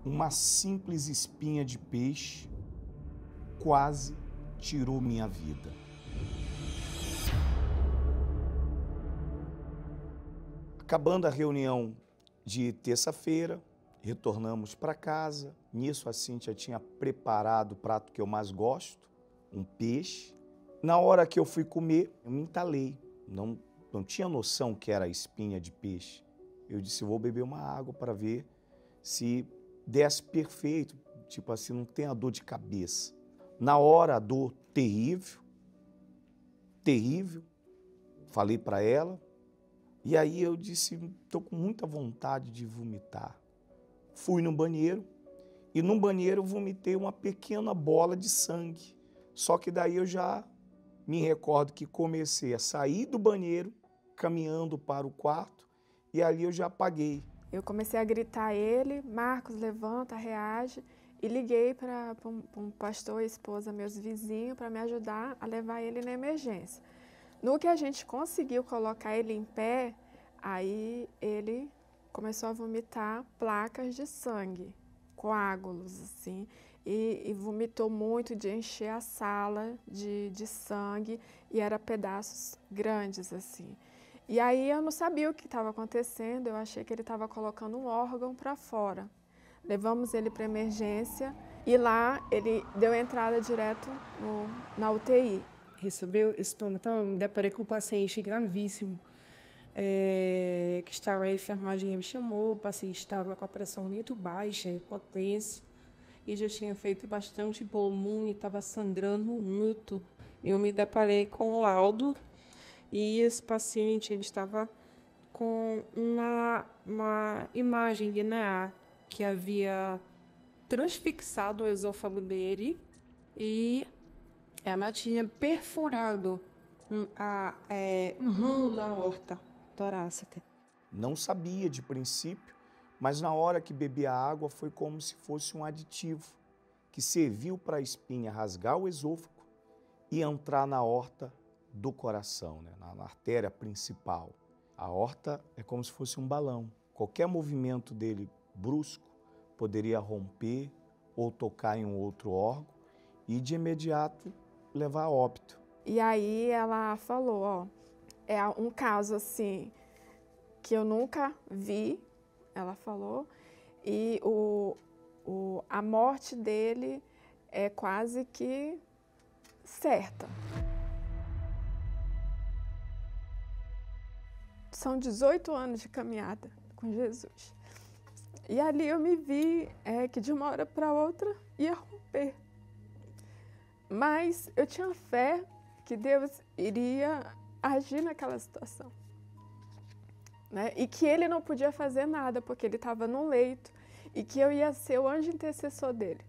Uma simples espinha de peixe quase tirou minha vida. Acabando a reunião de terça-feira, retornamos para casa. Nisso a Cíntia tinha preparado o prato que eu mais gosto, um peixe. Na hora que eu fui comer, eu me entalei. Não tinha noção que era espinha de peixe. Eu disse, vou beber uma água para ver se desse perfeito, tipo assim, não tem a dor de cabeça. Na hora, a dor terrível, terrível. Falei para ela. E aí eu disse, estou com muita vontade de vomitar. Fui no banheiro e no banheiro eu vomitei uma pequena bola de sangue. Só que daí eu já me recordo que comecei a sair do banheiro, caminhando para o quarto, e ali eu já apaguei. Eu comecei a gritar a ele, Marcos, levanta, reage, e liguei para um pastor e esposa, meus vizinhos, para me ajudar a levar ele na emergência. No que a gente conseguiu colocar ele em pé, aí ele começou a vomitar placas de sangue, coágulos, assim, e vomitou muito de encher a sala de sangue, e era pedaços grandes, assim. E aí eu não sabia o que estava acontecendo, eu achei que ele estava colocando um órgão para fora. Levamos ele para emergência e lá ele deu entrada direto na UTI. Recebeu esse plano, então eu me deparei com um paciente gravíssimo, que estava, a enfermagem me chamou, o paciente estava com a pressão muito baixa, hipotenso, e já tinha feito bastante pulmão e estava sangrando muito. Eu me deparei com o laudo e esse paciente ele estava com uma imagem de NEA que havia transfixado o esôfago dele e ela tinha perfurado um ramo da aorta torácica. Não sabia de princípio, mas na hora que bebi a água foi como se fosse um aditivo que serviu para a espinha rasgar o esôfago e entrar na aorta do coração, né? Na artéria principal. A aorta é como se fosse um balão. Qualquer movimento dele brusco poderia romper ou tocar em um outro órgão e de imediato levar a óbito. E aí ela falou, ó, é um caso assim que eu nunca vi, ela falou, e a morte dele é quase que certa. São 18 anos de caminhada com Jesus. E ali eu me vi que de uma hora para outra ia romper. Mas eu tinha fé que Deus iria agir naquela situação. Né? E que ele não podia fazer nada, porque ele estava no leito, e que eu ia ser o anjo intercessor dele.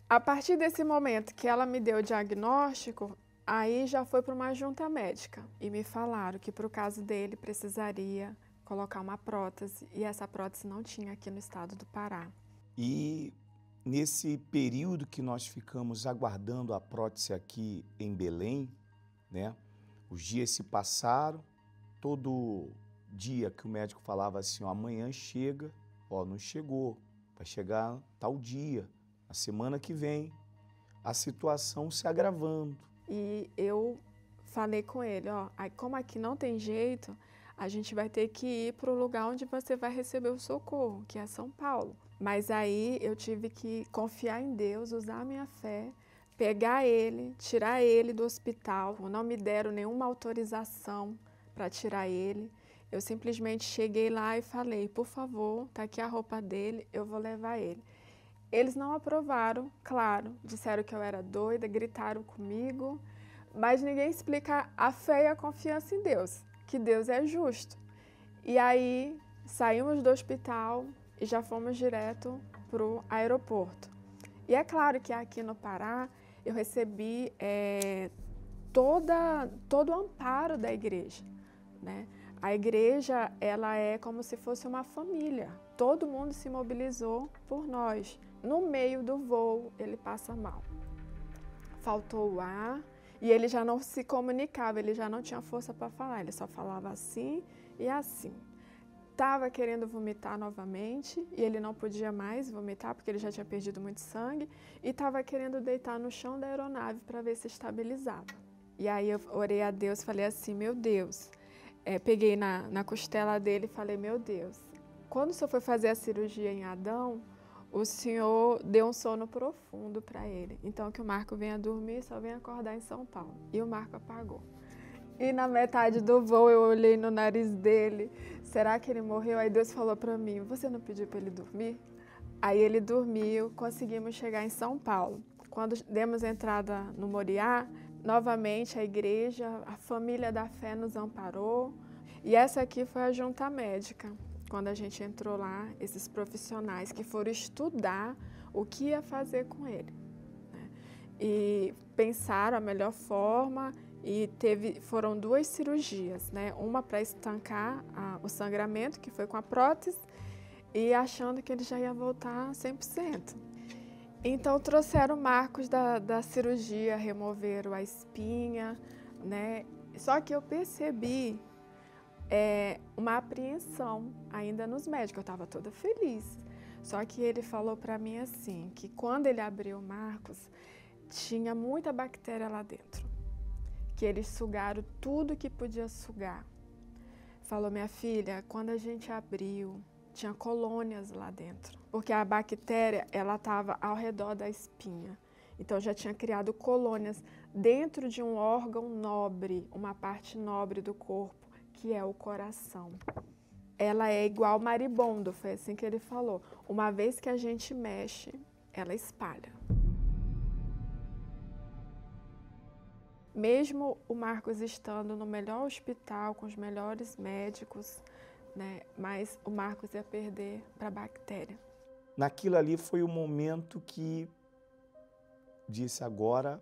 A partir desse momento que ela me deu o diagnóstico, aí já foi para uma junta médica, e me falaram que para o caso dele precisaria colocar uma prótese, e essa prótese não tinha aqui no estado do Pará. E nesse período que nós ficamos aguardando a prótese aqui em Belém, né? Os dias se passaram, todo dia que o médico falava assim, ó, amanhã chega, ó, não chegou, vai chegar tal dia, a semana que vem, a situação se agravando. E eu falei com ele, ó, aí como aqui não tem jeito, a gente vai ter que ir para o lugar onde você vai receber o socorro, que é São Paulo. Mas aí eu tive que confiar em Deus, usar a minha fé, pegar ele, tirar ele do hospital. Não me deram nenhuma autorização para tirar ele. Eu simplesmente cheguei lá e falei, por favor, tá aqui a roupa dele, eu vou levar ele. Eles não aprovaram, claro, disseram que eu era doida, gritaram comigo, mas ninguém explica a fé e a confiança em Deus, que Deus é justo. E aí saímos do hospital e já fomos direto para o aeroporto. E é claro que aqui no Pará eu recebi todo o amparo da igreja, né? A igreja, ela é como se fosse uma família. Todo mundo se mobilizou por nós. No meio do voo, ele passa mal. Faltou o ar e ele já não se comunicava, ele já não tinha força para falar, ele só falava assim e assim. estava querendo vomitar novamente e ele não podia mais vomitar porque ele já tinha perdido muito sangue e estava querendo deitar no chão da aeronave para ver se estabilizava. E aí eu orei a Deus, falei assim, meu Deus, peguei na costela dele e falei, meu Deus, quando o Senhor foi fazer a cirurgia em Adão, o Senhor deu um sono profundo para ele. Então que o Marco venha dormir, só venha acordar em São Paulo. E o Marco apagou. E na metade do voo eu olhei no nariz dele, será que ele morreu? Aí Deus falou para mim, você não pediu para ele dormir? Aí ele dormiu, conseguimos chegar em São Paulo. Quando demos entrada no Moriá, novamente a igreja, a família da fé nos amparou. E essa aqui foi a junta médica, quando a gente entrou lá, esses profissionais que foram estudar o que ia fazer com ele, né? E pensaram a melhor forma. E foram 2 cirurgias, né? Uma para estancar o sangramento, que foi com a prótese, e achando que ele já ia voltar 100%. Então trouxeram marcos da cirurgia, removeram a espinha, né? Só que eu percebi uma apreensão ainda nos médicos, eu estava toda feliz. Só que ele falou para mim assim, que quando ele abriu o Marcos, tinha muita bactéria lá dentro. Que eles sugaram tudo que podia sugar. Falou, minha filha, quando a gente abriu, tinha colônias lá dentro. Porque a bactéria, ela estava ao redor da espinha. Então, já tinha criado colônias dentro de um órgão nobre, uma parte nobre do corpo, que é o coração. Ela é igual maribondo, foi assim que ele falou. Uma vez que a gente mexe, ela espalha. Mesmo o Marcos estando no melhor hospital, com os melhores médicos, né, mas o Marcos ia perder para a bactéria. Naquilo ali foi o momento que disse agora,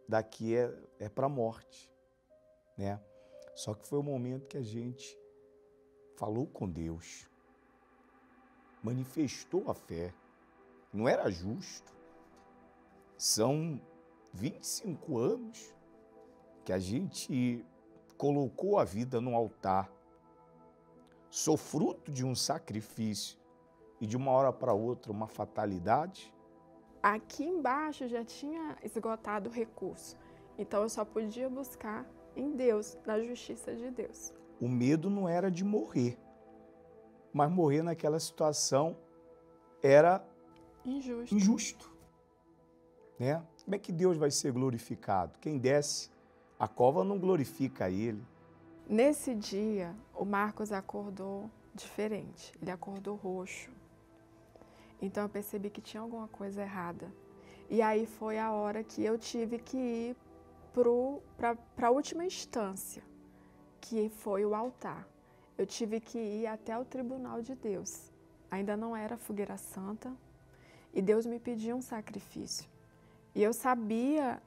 daqui é para a morte, né? Só que foi o momento que a gente falou com Deus, manifestou a fé, não era justo, são 25 anos que a gente colocou a vida no altar. Sou fruto de um sacrifício e de uma hora para outra uma fatalidade. Aqui embaixo já tinha esgotado o recurso, então eu só podia buscar em Deus, na justiça de Deus. O medo não era de morrer, mas morrer naquela situação era injusto. Né? Como é que Deus vai ser glorificado? Quem desce a cova não glorifica ele. Nesse dia, o Marcos acordou diferente. Ele acordou roxo. Então eu percebi que tinha alguma coisa errada. E aí foi a hora que eu tive que ir para a última instância, que foi o altar. Eu tive que ir até o tribunal de Deus. Ainda não era fogueira santa e Deus me pediu um sacrifício. E eu sabia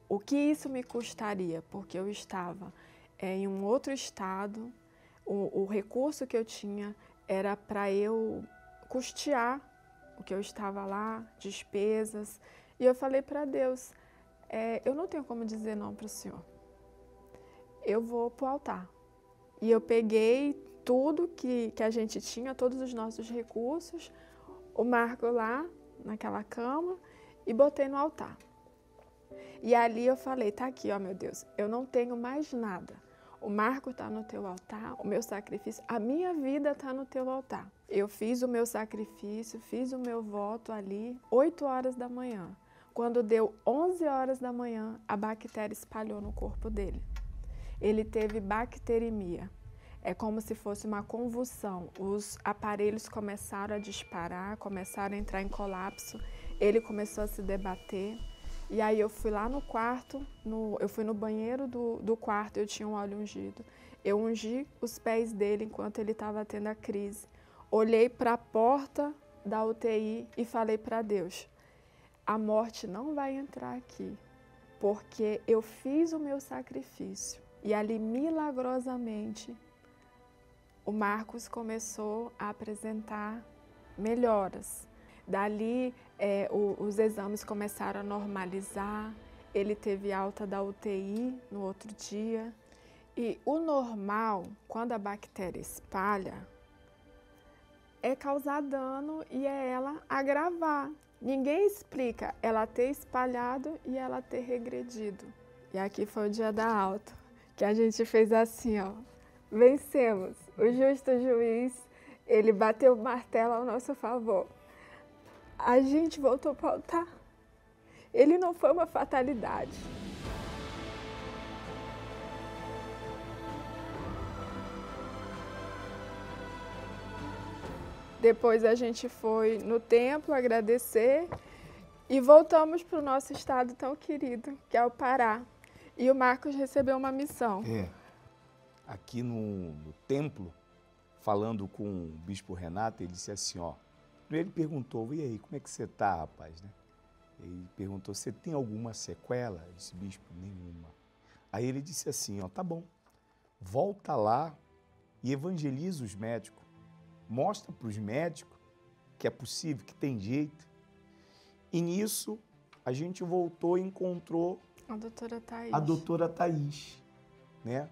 o que isso me custaria, porque eu estava em um outro estado, o recurso que eu tinha era para eu custear o que eu estava lá, despesas. E eu falei para Deus, eu não tenho como dizer não para o Senhor. Eu vou para o altar. E eu peguei tudo que a gente tinha, todos os nossos recursos, o Marco lá, naquela cama, e botei no altar. E ali eu falei, tá aqui, ó meu Deus, eu não tenho mais nada. O Marco está no teu altar, o meu sacrifício, a minha vida está no teu altar. Eu fiz o meu sacrifício, fiz o meu voto ali, 8 horas da manhã. Quando deu 11 horas da manhã, a bactéria espalhou no corpo dele. Ele teve bacteremia. É como se fosse uma convulsão. Os aparelhos começaram a disparar, começaram a entrar em colapso. Ele começou a se debater. E aí eu fui lá no quarto, eu fui no banheiro do quarto, eu tinha um óleo ungido. Eu ungi os pés dele enquanto ele estava tendo a crise. Olhei para a porta da UTI e falei para Deus, a morte não vai entrar aqui, porque eu fiz o meu sacrifício. E ali, milagrosamente, o Marcos começou a apresentar melhoras. Dali, os exames começaram a normalizar, ele teve alta da UTI no outro dia E o normal, quando a bactéria espalha, é causar dano e é ela agravar. Ninguém explica ela ter espalhado e ela ter regredido. E aqui foi o dia da alta, que a gente fez assim, ó. Vencemos. O justo juiz, ele bateu o martelo ao nosso favor. A gente voltou para o altar. Ele não foi uma fatalidade. Depois a gente foi no templo agradecer e voltamos para o nosso estado tão querido, que é o Pará. E o Marcos recebeu uma missão. Aqui no templo, falando com o bispo Renato, ele disse assim, ó. Ele perguntou, e aí, como é que você tá, rapaz, né? Ele perguntou, você tem alguma sequela? Eu disse, bispo, nenhuma. Aí ele disse assim, ó, tá bom, volta lá e evangeliza os médicos. Mostra para os médicos que é possível, que tem jeito. E nisso, a gente voltou e encontrou A doutora Thaís, né?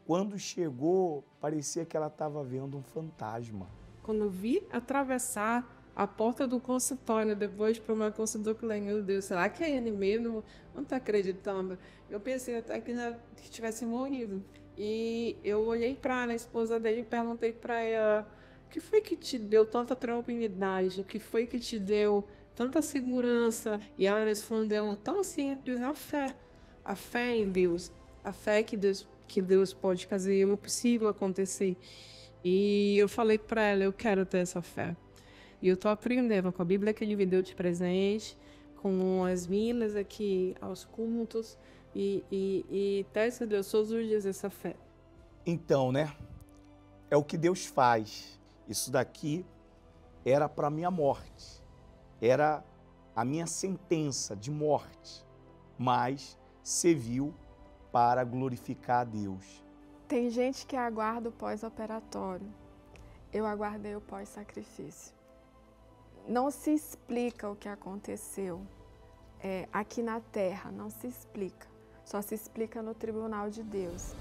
Quando chegou, parecia que ela estava vendo um fantasma. Quando eu vi atravessar a porta do consultório, depois para uma consulta, eu falei, meu Deus, será que é ele mesmo? Não está acreditando. Eu pensei até que tivesse morrido. E eu olhei para a esposa dele e perguntei para ela, o que foi que te deu tanta tranquilidade? O que foi que te deu tanta segurança? E ela respondeu tão simples, a fé. A fé em Deus. A fé que Deus pode fazer o possível acontecer. E eu falei para ela, eu quero ter essa fé. E eu estou aprendendo com a Bíblia que ele me deu de presente, com as minas aqui aos cultos, e ter Deus todos os dias essa fé. Então, né? É o que Deus faz. Isso daqui era para a minha morte. Era a minha sentença de morte. Mas serviu para glorificar a Deus. Tem gente que aguarda o pós-operatório. Eu aguardei o pós-sacrifício. Não se explica o que aconteceu aqui na terra, não se explica. Só se explica no tribunal de Deus.